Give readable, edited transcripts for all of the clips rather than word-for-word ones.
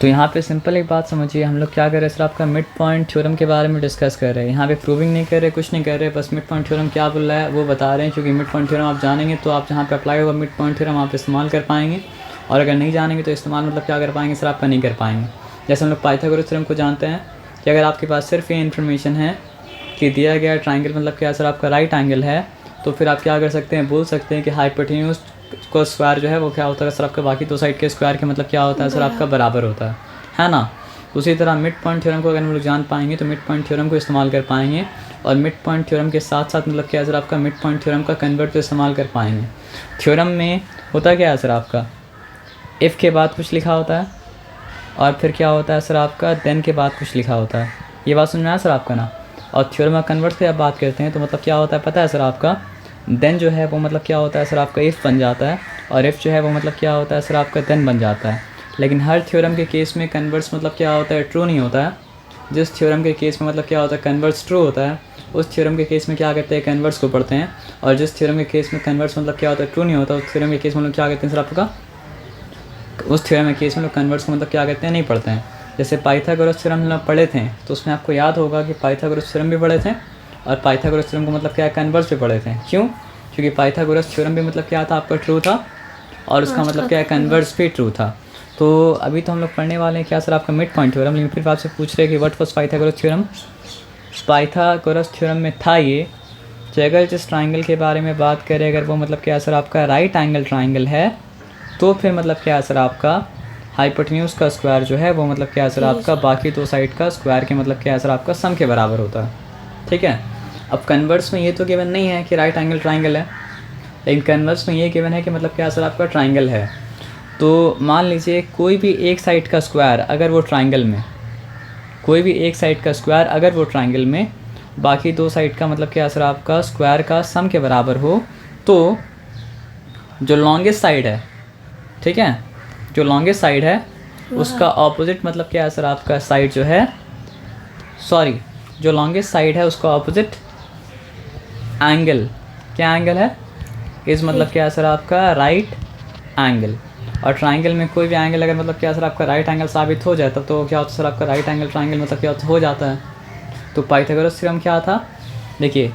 तो यहाँ पे सिंपल एक बात समझिए, हम लोग क्या कर रहे हैं सर, आपका मिड पॉइंट थ्योरम के बारे में डिस्कस कर रहे हैं। यहाँ पे प्रूविंग नहीं कर रहे, कुछ नहीं कर रहे, बस मिड पॉइंट थ्योरम क्या बोल रहा है वो बता रहे हैं। क्योंकि मिड पॉइंट थ्योरम आप जानेंगे तो आप जहाँ पे अप्लाई होगा मिड पॉइंट थ्योरम आप इस्तेमाल कर पाएंगे, और अगर नहीं जानेंगे तो इस्तेमाल मतलब क्या कर पाएंगे सर, आपका नहीं कर पाएंगे। जैसे हम लोग पाइथागोरस थ्योरम को जानते हैं कि अगर आपके पास सिर्फ ये इन्फॉर्मेशन है कि दिया गया ट्राइंगल मतलब क्या सर, आपका राइट एंगल है, तो फिर आप क्या कर सकते हैं, बोल सकते हैं कि हाइपोटेन्यूज को स्क्वायर जो है वो क्या होता है सर, आपका बाकी दो साइड के स्क्वायर के मतलब क्या होता है सर, आपका बराबर होता है ना। उसी तरह मिड पॉइंट थ्योरम को अगर हम लोग जान पाएंगे तो मिड पॉइंट थ्योरम को इस्तेमाल कर पाएंगे, और मिड पॉइंट थ्योरम के साथ साथ मतलब क्या है सर, आपका मिड पॉइंट थ्योरम का कन्वर्ट तो इस्तेमाल कर पाएंगे। थ्योरम में होता क्या है सर, आपका इफ़ के बाद कुछ लिखा होता है, और फिर क्या होता है सर, आपका देन के बाद कुछ लिखा होता है। ये बात समझ में आया सर आपका ना। और थ्योरम का कन्वर्ट से आप बात करते हैं तो मतलब क्या होता है पता है सर, आपका देन जो है वो मतलब क्या होता है सर, आपका इफ़ बन जाता है, और इफ़ जो है वो मतलब क्या होता है सर, आपका देन बन जाता है। लेकिन हर थ्योरम के केस में कन्वर्ट्स मतलब क्या होता है, ट्रू नहीं होता है। जिस थ्योरम के केस में मतलब क्या होता है कन्वर्ट्स ट्रू होता है, उस थ्योरम के केस में क्या करते हैं, कन्वर्ट्स को पढ़ते हैं। और जिस थ्योरम के केस में कन्वर्ट्स मतलब क्या होता है, ट्रू नहीं होता, उस थ्योरम के केस में लोग क्या करते हैं सर, आपका उस थ्योरम के केस में लोग कन्वर्ट्स को मतलब क्या करते हैं, नहीं पढ़ते हैं। जैसे पाइथागोरस थ्योरम हम लोग पढ़े थे तो उसमें आपको याद होगा कि पाइथागोरस थ्योरम भी पढ़े थे, और पाइथागोरस थ्योरम को मतलब क्या कन्वर्ट्स भी पढ़े थे। क्यों? क्योंकि पाइथागोरस थ्योरम भी मतलब क्या था, आपका ट्रू था, और उसका मतलब क्या है, कन्वर्ट्स भी ट्रू था। तो अभी तो हम लोग पढ़ने वाले हैं क्या सर, आपका मिड पॉइंट थ्योरम। लेकिन फिर आपसे पूछ रहे हैं कि what was Pythagoras theorem. Pythagoras theorem में था ये कि अगर जिस ट्राइंगल के बारे में बात करें, अगर वो मतलब क्या सर, आपका राइट एंगल ट्राइंगल है, तो फिर मतलब क्या सर, आपका हाइपोटेन्यूज का स्क्वायर जो है वो मतलब क्या सर, आपका बाकी दो साइड का स्क्वायर के मतलब क्या सर, आपका सम के बराबर होता है। ठीक है। अब कन्वर्स में ये तो गिवन नहीं है कि राइट एंगल ट्राइंगल है, लेकिन कन्वर्स में ये गिवन है कि मतलब क्या सर, आपका ट्राइंगल है। तो मान लीजिए कोई भी एक साइड का स्क्वायर अगर वो ट्राइंगल में, कोई भी एक साइड का स्क्वायर अगर वो ट्राइंगल में बाकी दो साइड का मतलब क्या सर, आपका स्क्वायर का सम के बराबर हो, तो जो लॉन्गेस्ट साइड है, ठीक है, जो लॉन्गेस्ट साइड है उसका ऑपोजिट मतलब क्या है सर, आपका साइड जो है, सॉरी, जो लॉन्गेस्ट साइड है उसका ऑपोजिट एंगल, क्या एंगल है, इस मतलब क्या है सर, आपका राइट एंगल। और ट्राइंगल में कोई भी एंगल अगर मतलब क्या सर, आपका राइट एंगल साबित हो जाए तब तो क्या होता है सर, आपका राइट एंगल ट्राइंगल मतलब क्या हो जाता है। तो पाइथागोरस थ्योरम क्या था, देखिए,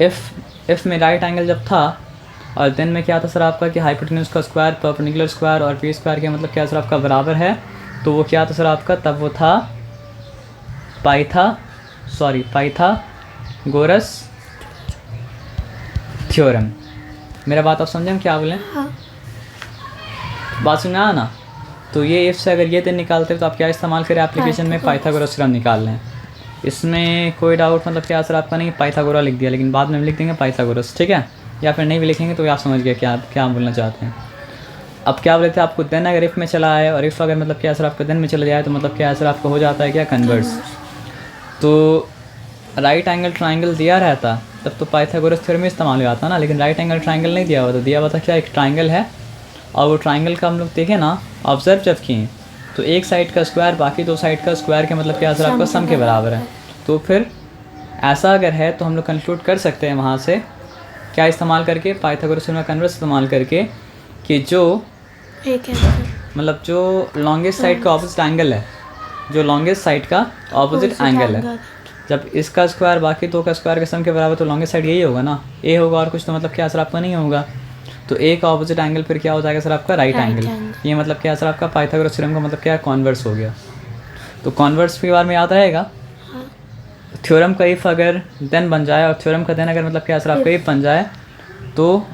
इफ़ में राइट एंगल जब था, और देन में क्या था सर, आपका कि हाइपोटेन्यूज का स्क्वायर, परपेंडिकुलर स्क्वायर और पी स्क्वायर के मतलब क्या सर, आपका बराबर है, तो वो क्या था सर, आपका तब वो था पाइथागोरस थ्योरम। मेरा बात आप समझे हम क्या बोलें? हाँ। बात सुना है ना। तो ये इफ से अगर ये दिन निकालते हैं तो आप क्या इस्तेमाल करें एप्लीकेशन में, पाइथागोरस थ्योरम निकाल लें। इसमें कोई डाउट मतलब क्या सर, आपका नहीं, पाइथागोरा लिख दिया, लेकिन बाद में लिख देंगे पाइथागोरस, ठीक है, या फिर नहीं भी लिखेंगे तो आप समझ गए क्या क्या बोलना चाहते हैं। अब क्या बोले थे आपको, देन अगर इफ़ में चला आए, और इफ़ अगर मतलब क्या सर, आपका देन में चला जाए तो मतलब क्या सर, आपका हो जाता है क्या, कन्वर्स। तो राइट एंगल ट्राइंगल दिया रहता तब तो पाइथागोरस थ्योरम इस्तेमाल हो जाता ना, लेकिन राइट एंगल ट्राइंगल नहीं दिया हुआ था, दिया हुआ था क्या, एक ट्राइंगल है, और वो ट्राइंगल का हम लोग देखें ना, ऑब्जर्व जब किए तो एक साइड का स्क्वायर बाकी दो साइड का स्क्वायर के मतलब क्या सर, आपका सम के बराबर है। तो फिर ऐसा अगर है तो हम लोग कंक्लूड कर सकते हैं वहाँ से क्या इस्तेमाल करके, पाइथागोरस थ्योरम का कन्वर्स इस्तेमाल करके, कि जो मतलब जो लॉन्गेस्ट साइड का ऑपोजिट एंगल है, जो लॉन्गेस्ट साइड का ऑपोजिट एंगल है, जब इसका स्क्वायर बाकी दो का स्क्वायर के सम के बराबर, तो लॉन्गेस्ट साइड यही होगा ना, ए होगा, और कुछ तो मतलब क्या सर, आपका नहीं होगा। तो ए का ऑपोजिट एंगल फिर क्या हो जाएगा सर, आपका राइट एंगल। ये मतलब क्या सर, आपका पाइथागोरस थ्योरम का मतलब क्या कॉन्वर्स हो गया। तो कॉन्वर्स के बारे में याद रहेगा। थ्योरम का इफ अगर देन बन जाए, और थ्योरम का देन अगर मतलब क्या सर, आपका इफ बन जाए, तो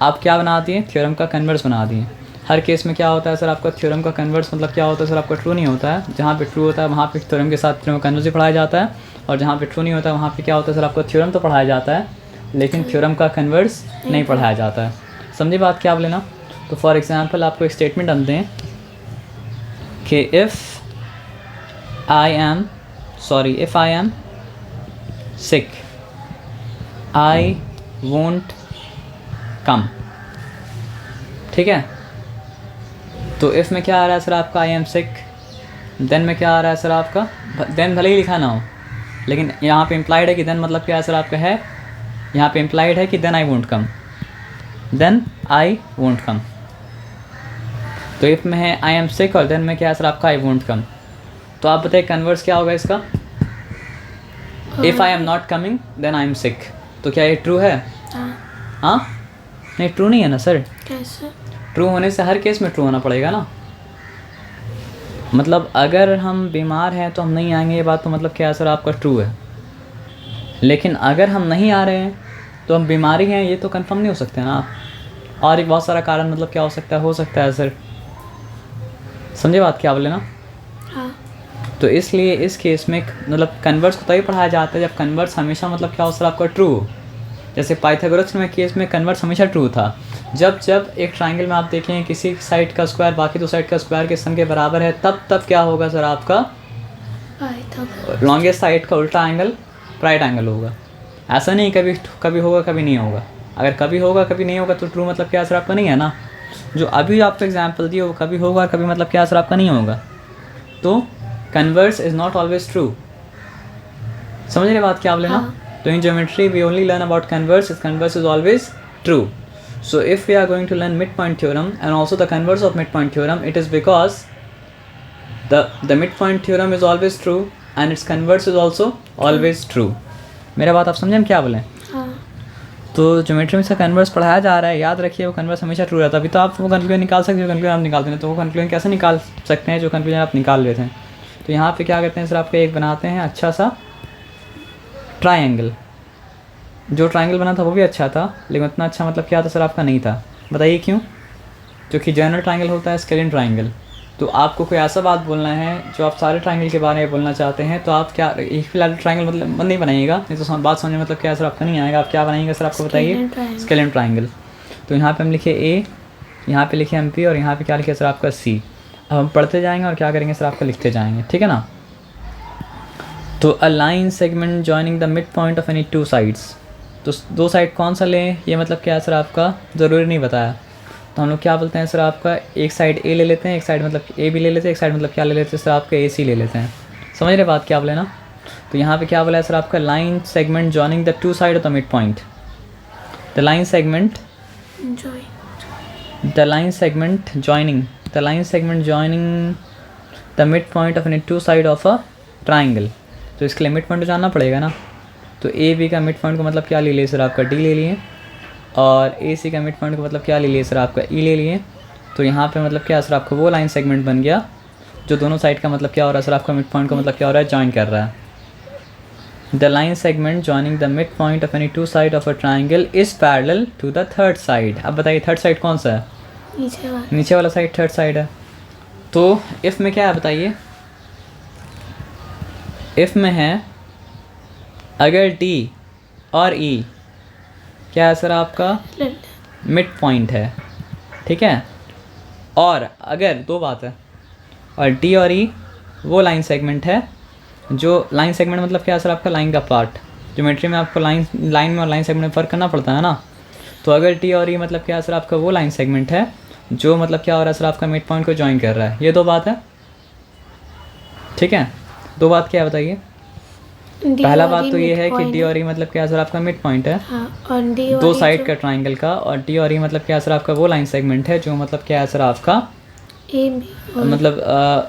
आप क्या बना दिए, थ्योरम का कन्वर्स बना दिए। हर केस में क्या होता है सर, आपका थ्योरम का कन्वर्स मतलब क्या होता है सर, आपका ट्रू नहीं होता है। जहाँ पे ट्रू होता है वहाँ पे थ्योरम के साथ थ्योरम का कन्वर्स भी पढ़ाया जाता है, और जहाँ पे ट्रू नहीं होता है वहाँ पे क्या होता है सर, आपका थ्योरम तो पढ़ाया जाता है लेकिन थ्योरम का कन्वर्स नहीं पढ़ाया जाता है। समझिए बात क्या आप लेना। तो फॉर एग्जांपल आपको एक स्टेटमेंट हम दें कि if I am sick I won't कम, ठीक है। तो इफ़ में क्या आ रहा है सर, आपका आई एम सिक, देन में क्या आ रहा है सर, आपका देन भले ही लिखा ना हो, लेकिन यहाँ पे इम्प्लाइड है कि देन मतलब क्या सर, आपका है, यहाँ पे इम्प्लाइड है कि then I won't come, then I won't come. तो इफ़ में है आई एम सिक और देन में क्या है सर आपका आई वोंट कम। तो आप बताइए कन्वर्स क्या होगा इसका? If I am not coming then I am sick. तो क्या ये ट्रू है? हाँ नहीं, ट्रू नहीं है ना सर। कैसे? ट्रू होने से हर केस में ट्रू होना पड़ेगा ना। मतलब अगर हम बीमार हैं तो हम नहीं आएंगे, ये बात तो मतलब क्या है सर आपका ट्रू है। लेकिन अगर हम नहीं आ रहे हैं तो हम बीमारी हैं, ये तो कंफर्म नहीं हो सकते ना। और एक बहुत सारा कारण मतलब क्या हो सकता है सर। समझे बात क्या बोले ना? हाँ। तो इसलिए इस केस में मतलब कन्वर्स को तभी पढ़ाया जाता है जब कन्वर्स हमेशा मतलब क्या हो सर आपका ट्रू हो। जैसे पाइथागोरस में केस में कन्वर्स हमेशा ट्रू था। जब एक ट्राइंगल में आप देखें किसी साइड का स्क्वायर बाकी दो साइड का स्क्वायर के सम के बराबर है, तब क्या होगा सर आपका? लॉन्गेस्ट साइड का उल्टा एंगल राइट एंगल होगा। ऐसा नहीं कभी होगा कभी नहीं होगा। अगर कभी होगा कभी नहीं होगा तो ट्रू मतलब क्या सर आपका नहीं है ना। जो अभी आपको एग्जाम्पल दिए वो कभी होगा कभी मतलब क्या सर आपका नहीं होगा। तो converse is not always true. समझ रहे बात क्या आप लेना? तो in geometry we only learn about converse. Converse is always true. So if we are going to learn midpoint theorem and also the converse of midpoint theorem, it is because the midpoint theorem is always true and its converse is also always true. मेरा बात आप समझे हम क्या बोलें? हाँ। तो geometry में से कन्वर्स पढ़ाया जा रहा है, याद रखिए वो कन्वर्स हमेशा ट्रू रहता है। अभी तो आप वो कंक्लूजन निकाल सकते हो, कंक्लूजन आप निकालते हैं तो वो कंक्लूजन कैसे निकाल सकते हैं जो कंक्लूजन आप निकाल लेते हैं? तो यहाँ पे क्या करते हैं सर आपको एक बनाते हैं अच्छा सा ट्राइंगल। जो ट्राइंगल बना था वो भी अच्छा था लेकिन उतना अच्छा मतलब क्या था सर आपका नहीं था। बताइए क्यों? क्योंकि जनरल ट्राइंगल होता है स्केलिन ट्राइंगल। तो आपको कोई ऐसा बात बोलना है जो आप सारे ट्राइंगल के बारे में बोलना चाहते हैं तो आप क्या इक्विलैटरल ट्राइंगल मतलब नहीं बनाइएगा, नहीं तो बात समझने मतलब क्या सर आपका नहीं आएगा। आप क्या बनाइएगा सर आपको बताइए? Scalene triangle. तो यहाँ पे हम लिखे ए, यहाँ पे लिखे MP और यहाँ पे क्या लिखे सर आपका C। अब हम पढ़ते जाएंगे और क्या करेंगे सर आपका लिखते जाएंगे, ठीक है ना? तो a line segment joining the mid point of any two sides. तो दो साइड कौन सा लें ये मतलब क्या है सर आपका ज़रूरी नहीं बताया। तो हम लोग क्या बोलते हैं सर आपका एक साइड A ले लेते हैं, एक साइड मतलब A भी ले लेते हैं, एक साइड मतलब क्या ले लेते हैं सर आपका AC ले लेते हैं। समझ रहे बात क्या बोले ना? तो यहाँ पे क्या बोला है सर आपका line segment joining the two side of the mid point. The line segment joining the mid point of any two side of a triangle. तो इसके लिए मिड पॉइंट तो जानना पड़ेगा ना। तो AB का मिड पॉइंट को मतलब क्या ले लिए सर आपका D ले लिए और AC का मिड पॉइंट को मतलब क्या ले लिए सर आपका E ले लिए। तो यहाँ पे मतलब क्या सर आपका वो लाइन सेगमेंट बन गया जो दोनों साइड का मतलब क्या हो रहा है सर आपका मिड पॉइंट को मतलब क्या हो रहा है जॉइन कर रहा है। The line segment joining the mid point of any two side of a triangle is parallel to the third side. अब बताइए थर्ड साइड कौन सा है? नीचे वाला साइड थर्ड साइड है। तो इफ़ में क्या है बताइए? इफ़ में है अगर D और E क्या है सर आपका मिड पॉइंट है, ठीक है? और अगर दो बात है और D और E वो लाइन सेगमेंट है जो लाइन सेगमेंट मतलब क्या है सर आपका लाइन का पार्ट। ज्योमेट्री में आपको लाइन में और लाइन सेगमेंट में फ़र्क करना पड़ता है ना। तो अगर D और E मतलब क्या है सर आपका वो लाइन सेगमेंट है जो मतलब क्या हो रहा है सर आपका मिड पॉइंट को जॉइन कर रहा है। ये दो बात है, ठीक है? दो बात क्या है बताइए? पहला बात तो ये है कि D और E मतलब क्या सर आपका मिड पॉइंट है और दो साइड का ट्राइंगल का, और D और E मतलब क्या सर आपका वो लाइन सेगमेंट है जो मतलब क्या है सर आपका मतलब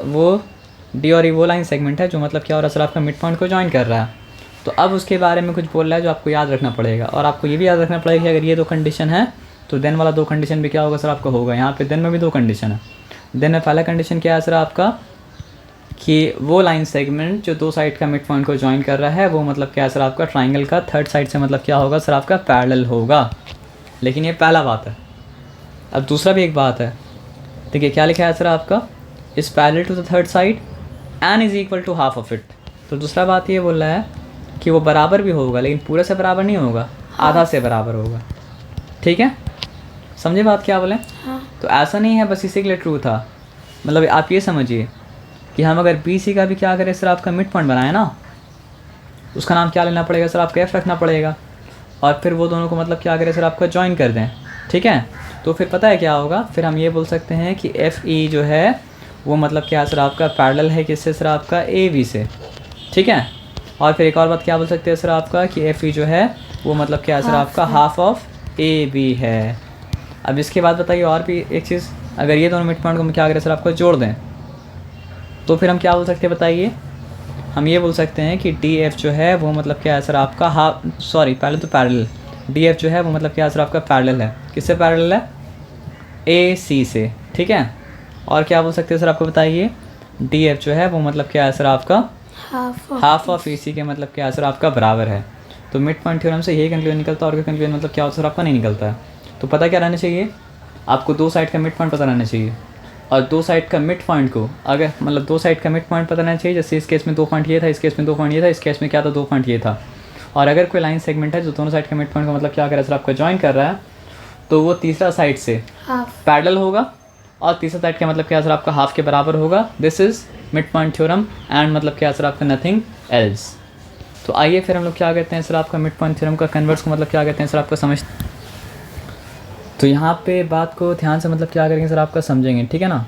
वो D और E वो लाइन सेगमेंट है जो मतलब क्या हो रहा है सर आपका मिड पॉइंट को जॉइन कर रहा है। तो अब उसके बारे में कुछ बोल रहा है जो आपको याद रखना पड़ेगा, और आपको ये भी याद रखना पड़ेगा कि अगर ये दो कंडीशन है तो देन वाला दो कंडीशन भी क्या होगा सर आपका होगा। यहाँ पे देन में भी दो कंडीशन है। देन में पहला कंडीशन क्या है सर आपका कि वो लाइन सेगमेंट जो दो साइड का मिड पॉइंट को जॉइन कर रहा है वो मतलब क्या है सर आपका ट्राइंगल का थर्ड साइड से मतलब क्या होगा सर आपका पैरेलल होगा। लेकिन ये पहला बात है। अब दूसरा भी एक बात है, देखिए क्या लिखा है सर आपका is parallel to the third side and is equal to half of it. तो दूसरा बात ये बोल रहा है कि वो बराबर भी होगा लेकिन पूरे से बराबर नहीं होगा, आधा से बराबर होगा, ठीक है? समझे बात क्या बोले? तो ऐसा नहीं है बस इसी के लिए ट्रू था। मतलब आप ये समझिए कि हम अगर BC का भी क्या करें सर आपका मिड पॉइंट बनाए ना, उसका नाम क्या लेना पड़ेगा सर आपका F रखना पड़ेगा, और फिर वो दोनों को मतलब क्या करें सर आपका जॉइन कर दें, ठीक है? तो फिर पता है क्या होगा, फिर हम ये बोल सकते हैं कि FE जो है वो मतलब क्या सर आपका पैरेलल है किससे सर आपका AB से, ठीक है? और फिर एक और बात क्या बोल सकते हैं सर आपका कि FE जो है वो मतलब क्या सर आपका हाफ ऑफ AB है। अब इसके बाद बताइए और भी एक चीज़ अगर ये दोनों मिड पॉइंट को हम क्या करें सर आपको जोड़ दें, तो फिर हम क्या बोल सकते हैं बताइए? हम ये बोल सकते हैं कि डी एफ जो है वो मतलब क्या है सर आपका पहले तो पैरेलल, डी एफ जो है वो मतलब क्या है सर आपका पैरेलल है, किससे पैरेलल है? ए सी से, ठीक है। और क्या बोल सकते हैं सर आपको बताइए? डी एफ जो है वो मतलब क्या है सर आपका हाफ ऑफ ए सी के मतलब क्या है सर आपका बराबर है। तो मिड पॉइंट थ्योरम से यही कंक्लूजन निकलता है, और कोई कंक्लूजन मतलब क्या होता है सर आपका नहीं निकलता है। तो पता क्या रहना चाहिए आपको? दो साइड का मिड पॉइंट पता रहना चाहिए, और दो साइड का मिड पॉइंट को अगर मतलब दो साइड का मिड पॉइंट पता रहना चाहिए। जैसे इस केस में 2 पॉइंट ये था, इस केस में 2 पॉइंट ये था, इस केस में क्या था 2 पॉइंट ये था। और अगर कोई लाइन सेगमेंट है जो दोनों साइड का मिड पॉइंट को मतलब क्या कर रहा है सर आपका ज्वाइन कर रहा है, तो वो तीसरा साइड से पैरेलल होगा, और तीसरा साइड का मतलब क्या सर आपका हाफ के बराबर होगा। This is mid point theorem and मतलब क्या सर आपका नथिंग एल्स। तो आइए फिर हम लोग क्या कहते हैं सर आपका मिड पॉइंट थ्योरम का कन्वर्स को मतलब क्या कहते हैं सर आपका समझ। तो यहाँ पे बात को ध्यान से मतलब क्या करेंगे सर आपका समझेंगे, ठीक है ना।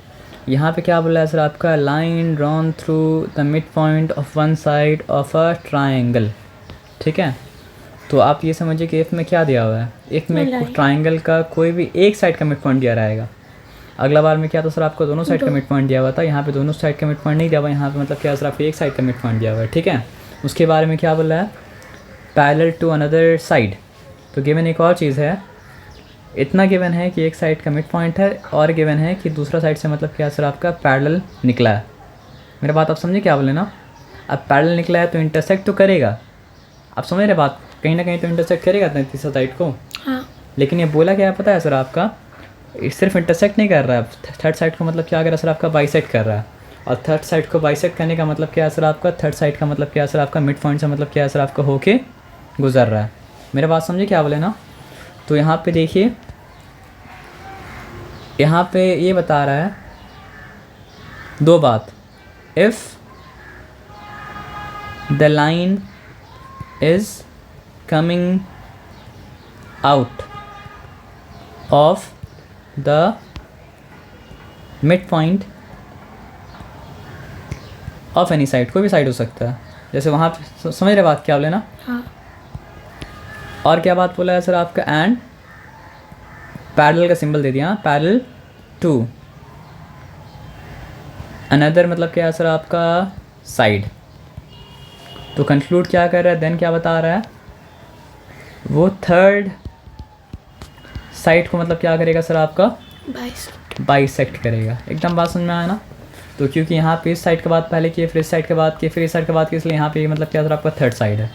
यहाँ पे क्या बोला है सर आपका? Line drawn through the mid point of one side of a triangle, ठीक है। तो आप ये समझिए कि इफ़ में क्या दिया हुआ है? इफ़ में ट्राइंगल का कोई भी एक साइड का मिड पॉइंट दिया रहेगा। अगला बार में क्या था सर आपको? दोनों साइड का मिड पॉइंट दिया हुआ था। यहाँ पे दोनों साइड का मिड पॉइंट नहीं दिया हुआ, यहाँ पे मतलब क्या सर आपको एक साइड का मिड पॉइंट दिया हुआ है, ठीक है। उसके बारे में क्या बोला है? Parallel to another side. तो गिवन एक और चीज़ है, इतना गिवन है कि एक साइड का मिड पॉइंट है, और गिवन है कि दूसरा साइड से मतलब क्या सर आपका पैरेलल निकला है। मेरा बात आप समझे क्या बोले ना? अब पैरेलल निकला है तो इंटरसेक्ट तो करेगा, आप समझ रहे बात? कहीं ना कहीं तो इंटरसेक्ट करेगा तीसरा साइड को। हाँ। लेकिन ये बोला क्या है पता है सर आपका? सिर्फ इंटरसेक्ट नहीं कर रहा है, थर्ड साइड को मतलब क्या कर रहा है सर आपका? बाइसेक्ट कर रहा है। और थर्ड साइड को बाइसेक्ट करने का मतलब क्या है सर आपका? थर्ड साइड का मतलब क्या है सर आपका? मिड पॉइंट से मतलब क्या है सर आपका? होके गुजर रहा है। मेरा बात समझे क्या बोले ना? तो यहाँ पे देखिए, यहाँ पे ये बता रहा है दो बात। If the line is coming out of the mid point of any side, कोई भी साइड हो सकता है। जैसे वहाँ पे समझ रहे बात क्या बोले ना? हाँ। और क्या बात बोला है सर आपका? एंड पैरेलल का सिंबल दे दिया, पैरेलल टू अनदर मतलब क्या है सर आपका? साइड। तो कंक्लूड क्या कर रहा है? देन क्या बता रहा है? वो थर्ड साइड को मतलब क्या करेगा सर आपका? बाइसेक्ट करेगा। एकदम बात समझ में आया ना? तो क्योंकि यहाँ पे इस साइड के बाद पहले किए, फिर इस साइड के बाद किए, फिर इस साइड के बाद किए, इसलिए यहाँ पे मतलब क्या सर आपका? थर्ड साइड है।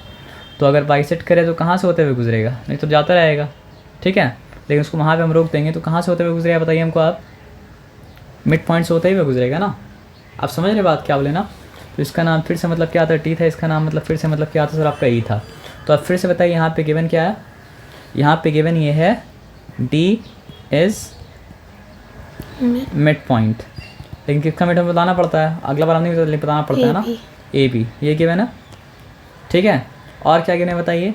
तो अगर बाइसेक्ट करे तो कहाँ से होते हुए गुजरेगा? नहीं तो जाता रहेगा, ठीक है। लेकिन उसको वहाँ पे हम रोक देंगे तो कहाँ से होते हुए गुजरेगा बताइए हमको आप? मिड पॉइंट से होते हुए गुजरेगा ना। आप समझ रहे बात क्या बोले ना? तो इसका नाम फिर से मतलब क्या था? टी था। इसका नाम मतलब फिर से मतलब क्या था सर आपका? ई था। तो अब फिर से बताइए यहाँ पे गिवन क्या है? यहाँ पे गिवन ये है डी इज़ मिड पॉइंट। लेकिन किसका मिड हमें बताना पड़ता है? अगला बार हम नहीं बताना पड़ता है ना? ए बी, ये गिवन है, ठीक है। और क्या गिवन है बताइए?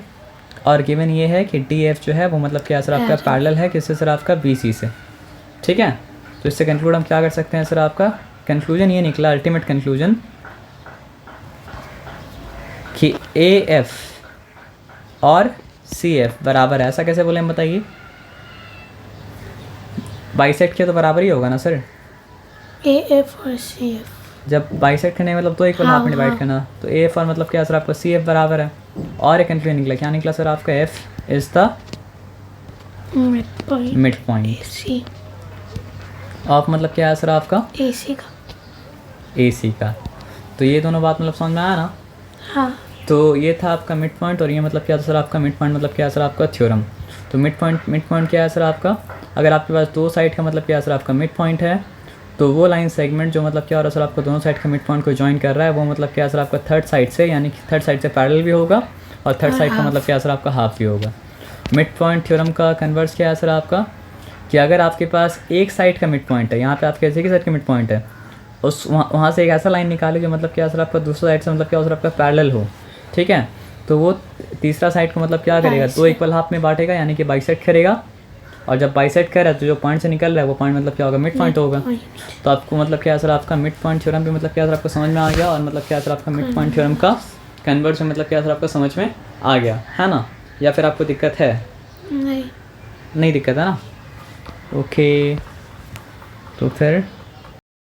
और गिवन ये है कि डी एफ जो है वो मतलब क्या सर आपका? पैरेलल है किससे सर आपका? बी सी से, ठीक है। तो इससे कंक्लूड हम क्या कर सकते हैं सर आपका? कंक्लूजन ये निकला, अल्टीमेट कंक्लूजन, कि ए एफ और सी एफ बराबर है। ऐसा कैसे बोले हम बताइए? बाइसेक्ट के तो बराबर ही होगा ना सर? ए एफ और सी एफ जब बाइसेक्ट करने मतलब तो इक्वल हाफ में डिवाइड करना, तो ए एफ और मतलब क्या सर आपका? सी एफ बराबर है। और एक कंक्लूजन निकला, क्या निकला सर आपका? F is the mid point of मतलब क्या है सर आपका? ए सी का। ए सी का। तो ये दोनों बात मतलब समझ में आया ना? हाँ। तो ये था आपका मिड पॉइंट, और ये मतलब क्या था सर आपका? मिड पॉइंट मतलब क्या है सर आपका? थ्योरम। तो मिड पॉइंट क्या है सर आपका? अगर आपके पास दो साइड का मतलब क्या है सर आपका? मिड पॉइंट है, तो वो लाइन सेगमेंट जो मतलब क्या हो रहा है सर आपको? दोनों साइड का मिड पॉइंट को ज्वाइन कर रहा है, वो मतलब क्या है सर आपका? थर्ड साइड से, यानी कि थर्ड साइड से पैरेलल भी होगा, और थर्ड साइड का मतलब क्या है सर आपका? हाफ भी होगा। मिड पॉइंट थ्योरम का कन्वर्स क्या है सर आपका? कि अगर आपके पास एक साइड का मिड पॉइंट है, यहाँ पे आपके ऐसे की साइड का मिड पॉइंट है, उस वहाँ से एक ऐसा लाइन निकाले जो मतलब क्या सर आपका? दूसरा साइड से मतलब क्या सर आपका? पैरेलल हो, ठीक है। तो वो तीसरा साइड को मतलब क्या करेगा? दो इक्वल हाफ में बांटेगा, यानी कि बाइसेक्ट करेगा। और जब बाइसेक्ट कर रहा है तो जो पॉइंट से निकल रहा है वो पॉइंट मतलब क्या होगा? मिड पॉइंट होगा। तो आपको मतलब क्या सर आपका? मिड पॉइंट थ्योरम पे मतलब क्या सर आपको समझ में आ गया, और मतलब क्या सर आपका? मिड पॉइंट थ्योरम का कन्वर्स मतलब क्या सर आपका? समझ में आ गया है ना? या फिर आपको दिक्कत है? नहीं दिक्कत है ना? ओके। तो फिर